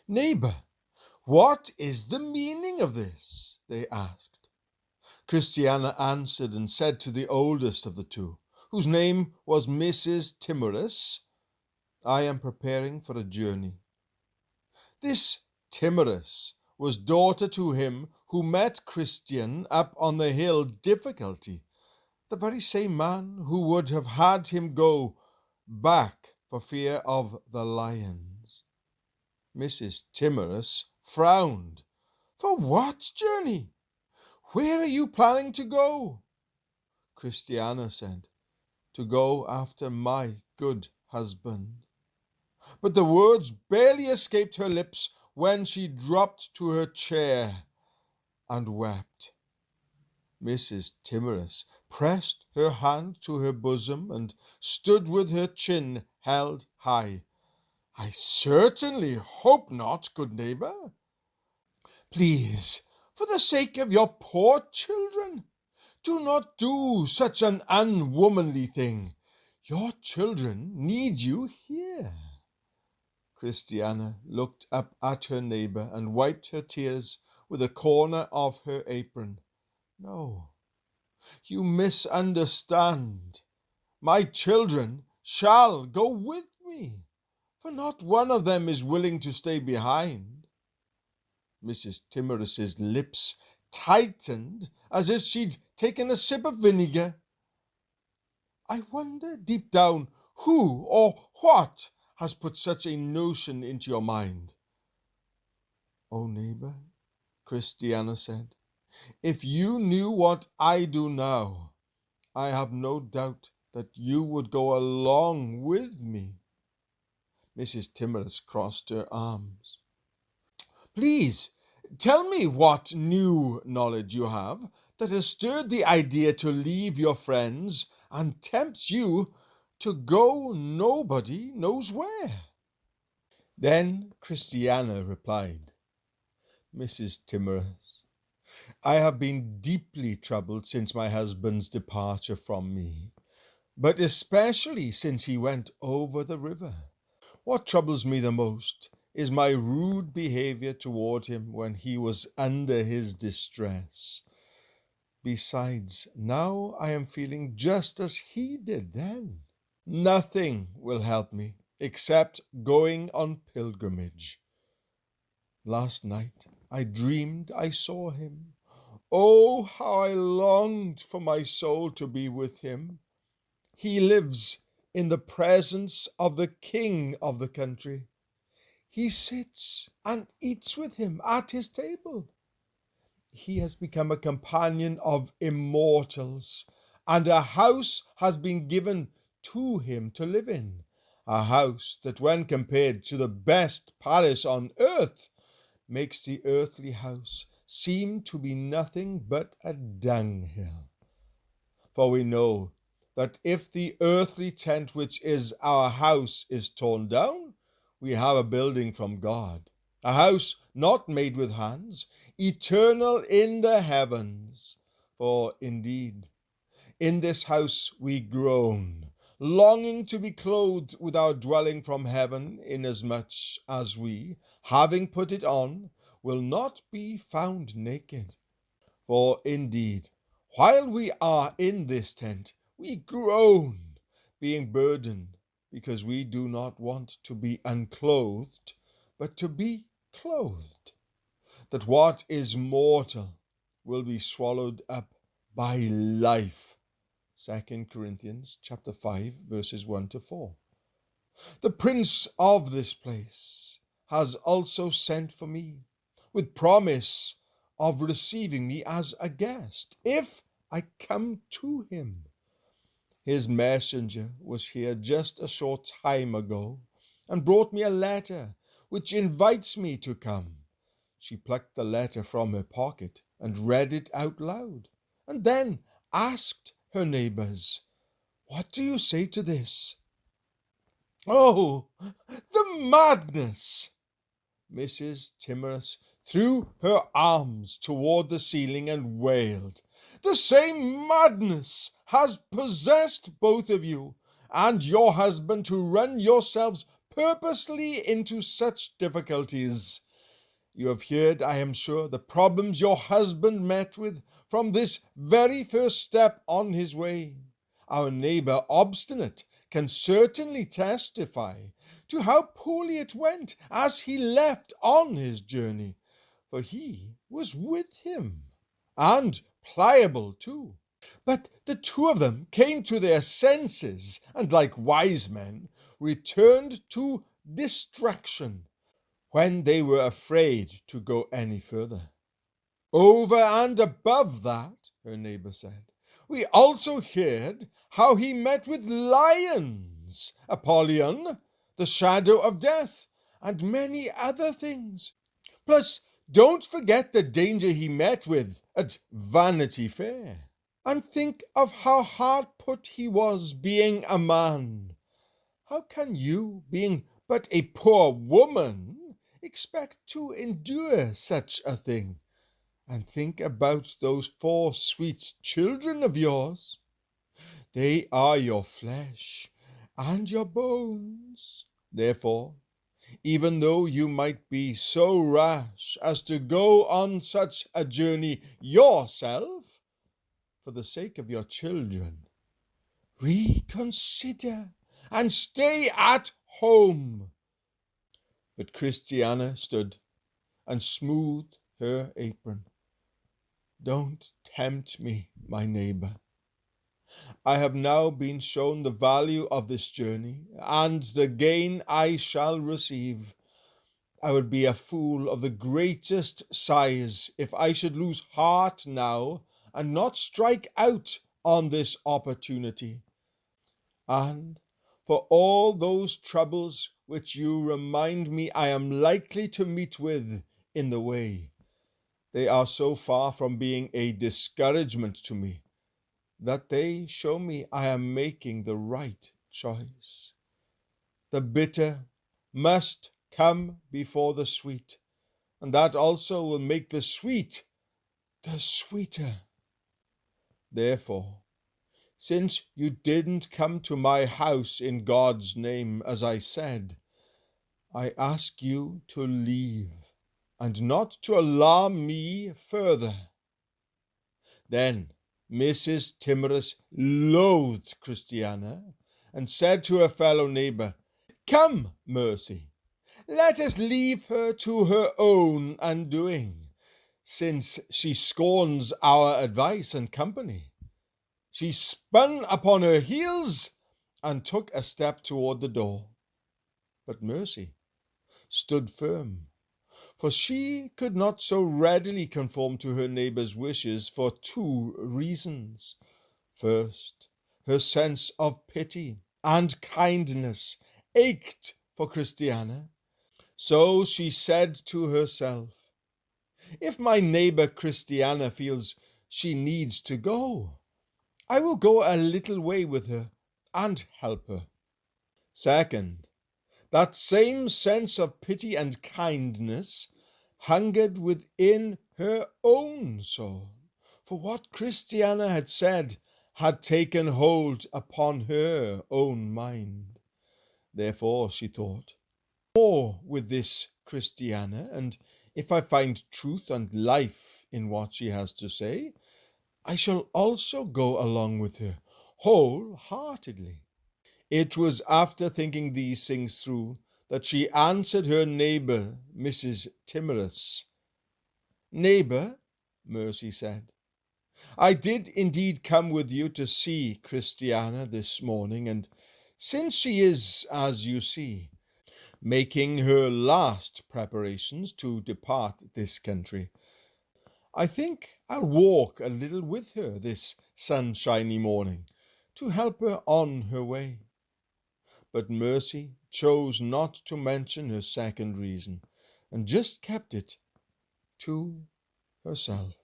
"Neighbor, what is the meaning of this?" they asked. Christiana answered and said to the oldest of the two, whose name was Mrs. Timorous, "I am preparing for a journey." This Timorous was daughter to him who met Christian up on the hill Difficulty, the very same man who would have had him go back for fear of the lions. Mrs. Timorous frowned. "For what journey? Where are you planning to go?" Christiana said, "To go after my good husband." But the words barely escaped her lips when she dropped to her chair and wept. Mrs. Timorous pressed her hand to her bosom and stood with her chin held high. "I certainly hope not, good neighbor. Please, for the sake of your poor children, do not do such an unwomanly thing. Your children need you here." Christiana looked up at her neighbor and wiped her tears with a corner of her apron. "No, you misunderstand. My children shall go with me, for not one of them is willing to stay behind." Mrs. Timorous's lips tightened as if she'd taken a sip of vinegar. "I wonder deep down who or what has put such a notion into your mind." "Oh, neighbor," Christiana said, "if you knew what I do now, I have no doubt that you would go along with me." Mrs. Timorous crossed her arms. "Please, tell me what new knowledge you have that has stirred the idea to leave your friends and tempts you to go nobody knows where." Then Christiana replied, "Mrs. Timorous, I have been deeply troubled since my husband's departure from me, but especially since he went over the river. What troubles me the most is my rude behavior toward him when he was under his distress. Besides, now I am feeling just as he did then. Nothing will help me except going on pilgrimage. Last night I dreamed I saw him. Oh, how I longed for my soul to be with him. He lives in the presence of the king of the country. He sits and eats with him at his table. He has become a companion of immortals, and a house has been given to him to live in, a house that, when compared to the best palace on earth, makes the earthly house seem to be nothing but a dunghill. For we know that if the earthly tent which is our house is torn down, we have a building from God, a house not made with hands, eternal in the heavens. For indeed, in this house we groan, longing to be clothed with our dwelling from heaven, inasmuch as we, having put it on, will not be found naked. For indeed, while we are in this tent, we groan, being burdened, because we do not want to be unclothed, but to be clothed, that what is mortal will be swallowed up by life. 2 Corinthians chapter 5, verses 1 to 4. The prince of this place has also sent for me, with promise of receiving me as a guest, if I come to him. His messenger was here just a short time ago, and brought me a letter which invites me to come. She plucked the letter from her pocket and read it out loud, and then asked her neighbors, "What do you say to this?" "Oh, the madness!" Mrs. Timorous threw her arms toward the ceiling and wailed. "The same madness has possessed both of you and your husband to run yourselves purposely into such difficulties. You have heard, I am sure, the problems your husband met with from this very first step on his way. Our neighbor, Obstinate, can certainly testify to how poorly it went as he left on his journey, for he was with him, and Pliable too. But the two of them came to their senses, and like wise men, returned to distraction when they were afraid to go any further. Over and above that, her neighbor said, we also heard how he met with lions, Apollyon, the shadow of death, and many other things. Plus, don't forget the danger he met with at Vanity Fair. And think of how hard put he was being a man. How can you, being but a poor woman, expect to endure such a thing? And think about those 4 sweet children of yours. They are your flesh and your bones. Therefore, even though you might be so rash as to go on such a journey yourself, for the sake of your children, reconsider and stay at home. But Christiana stood and smoothed her apron. Don't tempt me, my neighbor. I have now been shown the value of this journey and the gain I shall receive. I would be a fool of the greatest size if I should lose heart now and not strike out on this opportunity. And for all those troubles which you remind me I am likely to meet with in the way, they are so far from being a discouragement to me that they show me I am making the right choice. The bitter must come before the sweet, and that also will make the sweet the sweeter. Therefore, since you didn't come to my house in God's name, as I said, I ask you to leave, and not to alarm me further. Then Mrs. Timorous loathed Christiana, and said to her fellow neighbor, Come, Mercy, let us leave her to her own undoing, since she scorns our advice and company. She spun upon her heels and took a step toward the door. But Mercy stood firm, for she could not so readily conform to her neighbor's wishes for 2 reasons. First, her sense of pity and kindness ached for Christiana. So she said to herself, if my neighbor Christiana feels she needs to go, I will go a little way with her and help her. Second, that same sense of pity and kindness hungered within her own soul, for what Christiana had said had taken hold upon her own mind. Therefore, she thought, more with this Christiana, and if I find truth and life in what she has to say, I shall also go along with her wholeheartedly. It was after thinking these things through that she answered her neighbor, Mrs. Timorous. Neighbor, Mercy said, I did indeed come with you to see Christiana this morning, and since she is, as you see, making her last preparations to depart this country, I think I'll walk a little with her this sunshiny morning to help her on her way. But Mercy chose not to mention her second reason, and just kept it to herself.